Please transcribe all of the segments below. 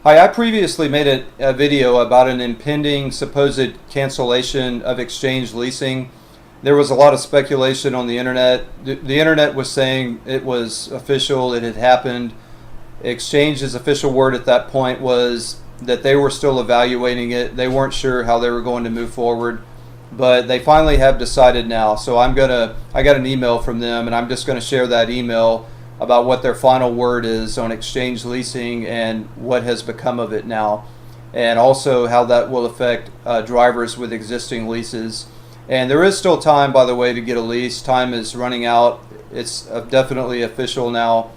Hi, I previously made a video about an impending supposed cancellation of exchange leasing. There was a lot of speculation on the internet. The internet was saying it was official, it had happened. Exchange's official word at that point was that they were still evaluating it. They weren't sure how they were going to move forward, but they finally have decided now. So I got an email from them, and I'm just going to share that email about what their final word is on exchange leasing and what has become of it now, and also how that will affect drivers with existing leases. And there is still time, by the way, to get a lease. Time is running out. It's definitely official now.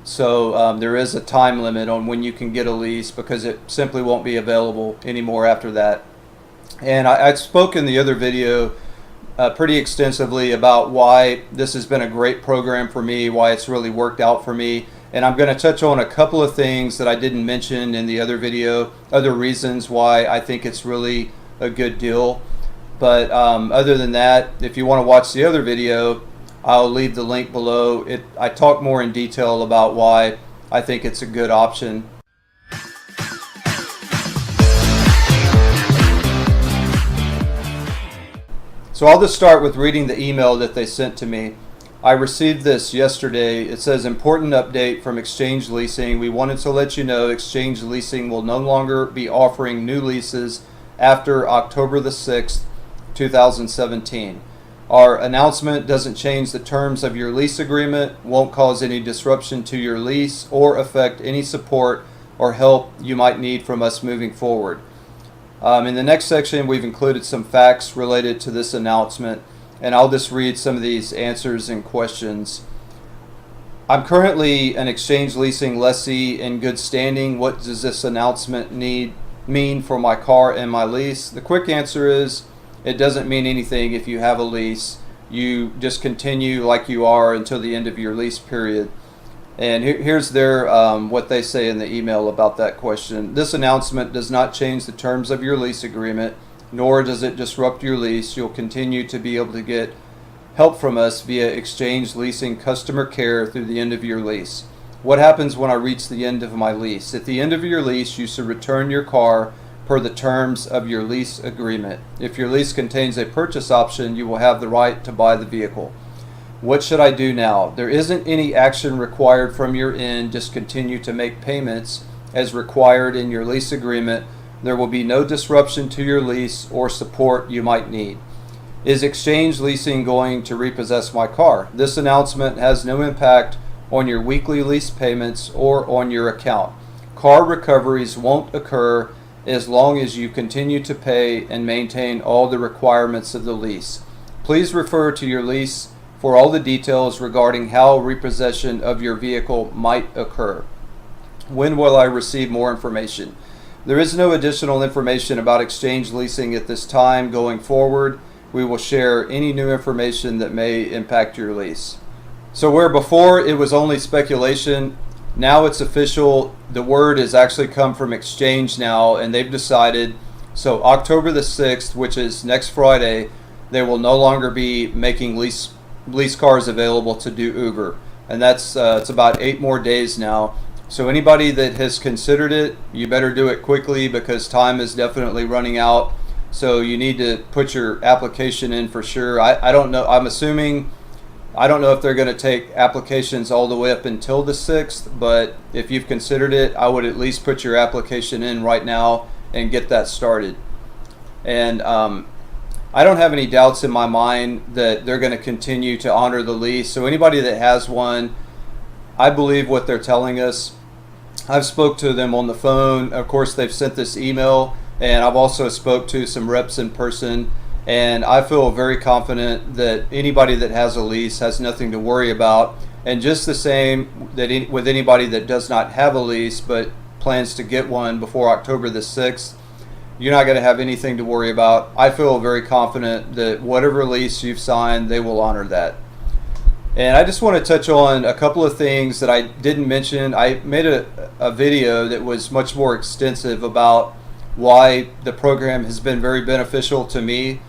So there is a time limit on when you can get a lease, because it simply won't be available anymore after that. And I spoke in the other video pretty extensively about why this has been a great program for me, why it's really worked out for me. And I'm going to touch on a couple of things that I didn't mention in the other video, other reasons why I think it's really a good deal. But other than that, if you want to watch the other video, I'll leave the link below. I talk more in detail about why I think it's a good option. So I'll just start with reading the email that they sent to me. I received this yesterday. It says, important update from Exchange Leasing. We wanted to let you know Exchange Leasing will no longer be offering new leases after October the 6th, 2017. Our announcement doesn't change the terms of your lease agreement, won't cause any disruption to your lease, or affect any support or help you might need from us moving forward. In the next section, we've included some facts related to this announcement, and I'll just read some of these answers and questions. I'm currently an exchange leasing lessee in good standing. What does this announcement mean for my car and my lease? The quick answer is it doesn't mean anything if you have a lease. You just continue like you are until the end of your lease period. And here's their what they say in the email about that question. This announcement does not change the terms of your lease agreement, nor does it disrupt your lease. You'll continue to be able to get help from us via Exchange Leasing customer care through the end of your lease. What happens when I reach the end of my lease? At the end of your lease, you should return your car per the terms of your lease agreement. If your lease contains a purchase option, you will have the right to buy the vehicle. What should I do now? There isn't any action required from your end. Just continue to make payments as required in your lease agreement. There will be no disruption to your lease or support you might need. Is Exchange Leasing going to repossess my car? This announcement has no impact on your weekly lease payments or on your account. Car recoveries won't occur as long as you continue to pay and maintain all the requirements of the lease. Please refer to your lease for all the details regarding how repossession of your vehicle might occur. When will I receive more information? There is no additional information about Exchange Leasing at this time. Going forward, we will share any new information that may impact your lease. So where before it was only speculation, now it's official. The word has actually come from Exchange now, and they've decided, so October the 6th, which is next Friday, they will no longer be making lease cars available to do Uber, and that's it's about 8 more days now. So anybody that has considered it, you better do it quickly, because time is definitely running out. So you need to put your application in for sure. I don't know, I don't know if they're going to take applications all the way up until the 6th, but if you've considered it, I would at least put your application in right now and get that started. And I don't have any doubts in my mind that they're going to continue to honor the lease. So anybody that has one, I believe what they're telling us. I've spoke to them on the phone. Of course, they've sent this email, and I've also spoke to some reps in person, and I feel very confident that anybody that has a lease has nothing to worry about. And just the same that with anybody that does not have a lease but plans to get one before October the 6th, you're not going to have anything to worry about. I feel very confident that whatever lease you've signed, they will honor that. And I just want to touch on a couple of things that I didn't mention. I made a video that was much more extensive about why the program has been very beneficial to me.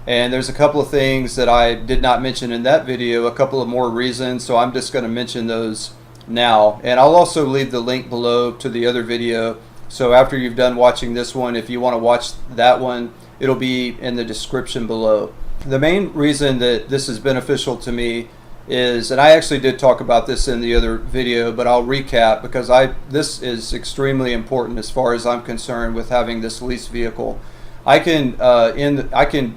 And there's a couple of things that I did not mention in that video, a couple of more reasons, so I'm just going to mention those now. And I'll also leave the link below to the other video So after you've done watching this one, if you want to watch that one, it'll be in the description below. The main reason that this is beneficial to me is, and I actually did talk about this in the other video, but I'll recap because this is extremely important as far as I'm concerned with having this lease vehicle. I can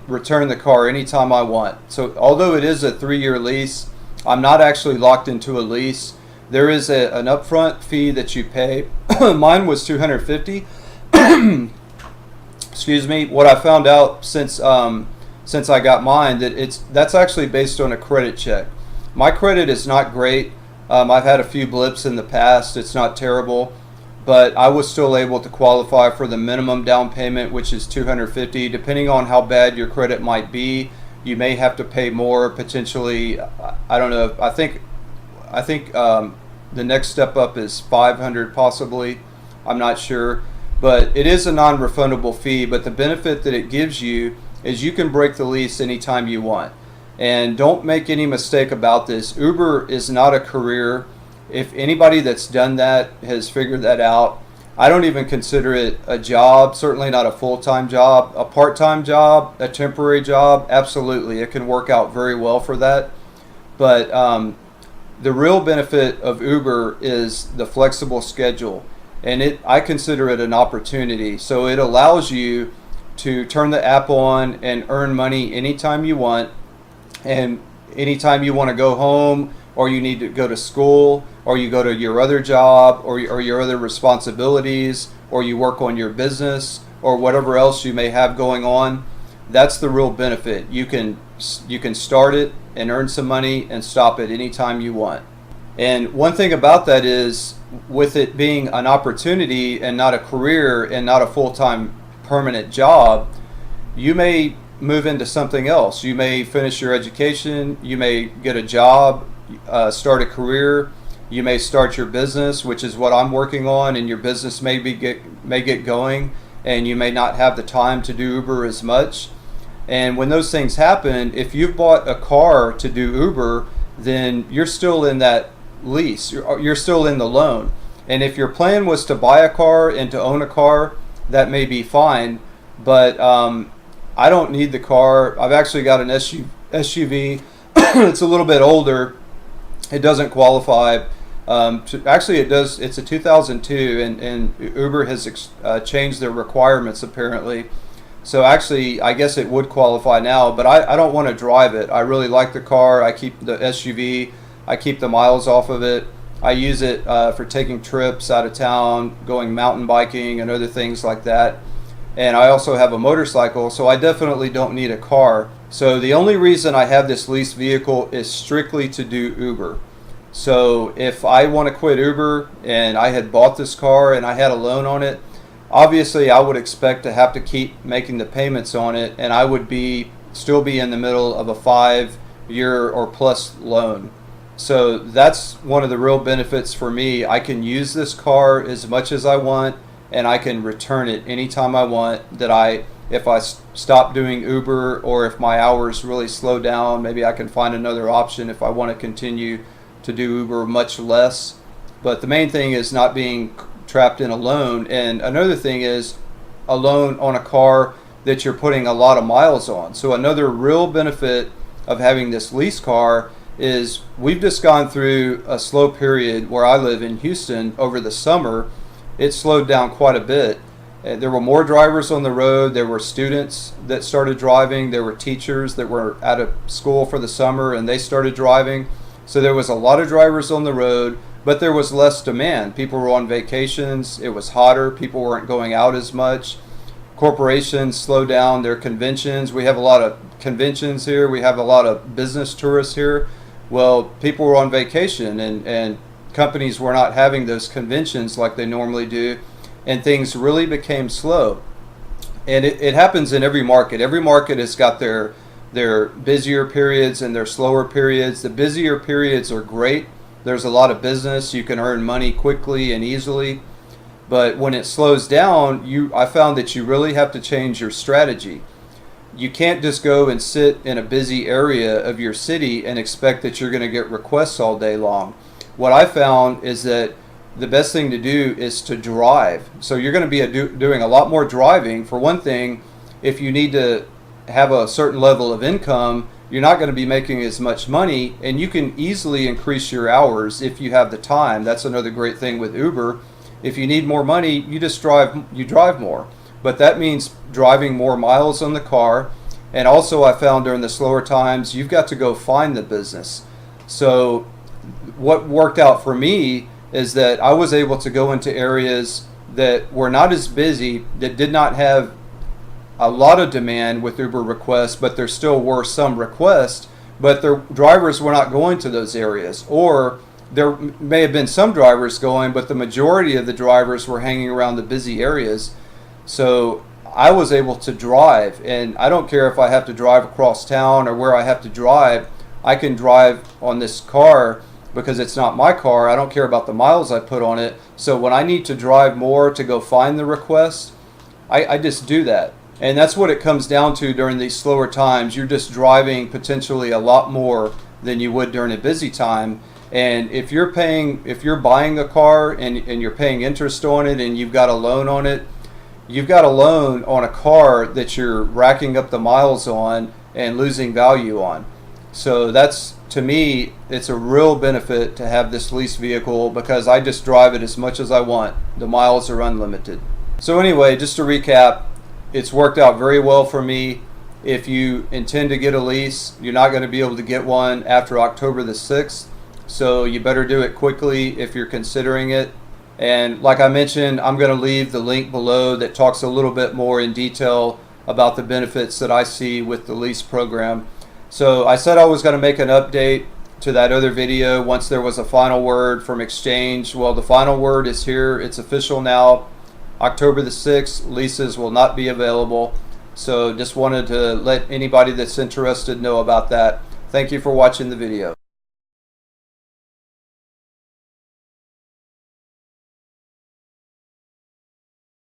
return the car anytime I want. So although it is a 3-year lease, I'm not actually locked into a lease. There is an upfront fee that you pay. Mine was $250. Excuse me. What I found out since I got mine, that's actually based on a credit check. My credit is not great. I've had a few blips in the past. It's not terrible, but I was still able to qualify for the minimum down payment, which is $250. Depending on how bad your credit might be, you may have to pay more potentially. I don't know. I think the next step up is $500 possibly. I'm not sure, but it is a non-refundable fee. But the benefit that it gives you is you can break the lease anytime you want. And don't make any mistake about this. Uber is not a career. If anybody that's done that has figured that out, I don't even consider it a job, certainly not a full-time job. A part-time job, a temporary job, absolutely. It can work out very well for that. But the real benefit of Uber is the flexible schedule. And I consider it an opportunity. So it allows you to turn the app on and earn money anytime you want. And anytime you want to go home, or you need to go to school, or you go to your other job, or your other responsibilities, or you work on your business, or whatever else you may have going on, that's the real benefit. You can start it and earn some money and stop it anytime you want. And one thing about that is, with it being an opportunity and not a career and not a full-time permanent job, you may move into something else. You may finish your education, you may get a job, start a career, you may start your business, which is what I'm working on, and your business may get going, and you may not have the time to do Uber as much. And when those things happen, if you've bought a car to do Uber, then you're still in that lease, you're still in the loan. And if your plan was to buy a car and to own a car, that may be fine, but I don't need the car. I've actually got an SUV. It's a little bit older. It doesn't qualify. Actually, it does. It's a 2002, and Uber has changed their requirements apparently. So actually, I guess it would qualify now, but I don't want to drive it. I really like the car. I keep the SUV. I keep the miles off of it. I use it for taking trips out of town, going mountain biking and other things like that. And I also have a motorcycle, so I definitely don't need a car. So the only reason I have this lease vehicle is strictly to do Uber. So if I want to quit Uber and I had bought this car and I had a loan on it, obviously I would expect to have to keep making the payments on it, and I would still be in the middle of a 5-year or plus loan. So that's one of the real benefits for me. I can use this car as much as I want, and I can return it anytime I want. If I stop doing Uber, or if my hours really slow down, maybe I can find another option if I want to continue to do Uber much less. But the main thing is not being trapped in a loan. And another thing is a loan on a car that you're putting a lot of miles on. So another real benefit of having this lease car is we've just gone through a slow period where I live in Houston over the summer. It slowed down quite a bit. There were more drivers on the road. There were students that started driving. There were teachers that were out of school for the summer and they started driving. So there was a lot of drivers on the road, but there was less demand. People were on vacations. It was hotter. People weren't going out as much. Corporations slowed down their conventions. We have a lot of conventions here. We have a lot of business tourists here. Well, people were on vacation and companies were not having those conventions like they normally do, and things really became slow. And it happens in every market. Every market has got their busier periods and their slower periods. The busier periods are great. There's a lot of business. You can earn money quickly and easily. But when it slows down, I found that you really have to change your strategy. You can't just go and sit in a busy area of your city and expect that you're going to get requests all day long. What I found is that the best thing to do is to drive. So you're going to be doing a lot more driving. For one thing, if you need to have a certain level of income, you're not going to be making as much money, and you can easily increase your hours if you have the time. That's another great thing with Uber. If you need more money, you just drive more. But that means driving more miles on the car. And also, I found during the slower times, you've got to go find the business. So what worked out for me is that I was able to go into areas that were not as busy, that did not have a lot of demand with Uber requests, but there still were some requests, but their drivers were not going to those areas. Or there may have been some drivers going, but the majority of the drivers were hanging around the busy areas. So I was able to drive, and I don't care if I have to drive across town or where I have to drive. I can drive on this car because it's not my car. I don't care about the miles I put on it. So when I need to drive more to go find the request, I just do that. And that's what it comes down to during these slower times. You're just driving potentially a lot more than you would during a busy time. And if you're buying a car and you're paying interest on it and you've got a loan on it, you've got a loan on a car that you're racking up the miles on and losing value on. So that's, to me, it's a real benefit to have this lease vehicle because I just drive it as much as I want. The miles are unlimited. So anyway, just to recap, it's worked out very well for me. If you intend to get a lease, you're not going to be able to get one after October the 6th. So you better do it quickly if you're considering it. And like I mentioned, I'm going to leave the link below that talks a little bit more in detail about the benefits that I see with the lease program. So I said I was going to make an update to that other video once there was a final word from Exchange. Well, the final word is here. It's official now. October the 6th, leases will not be available. So just wanted to let anybody that's interested know about that. Thank you for watching the video.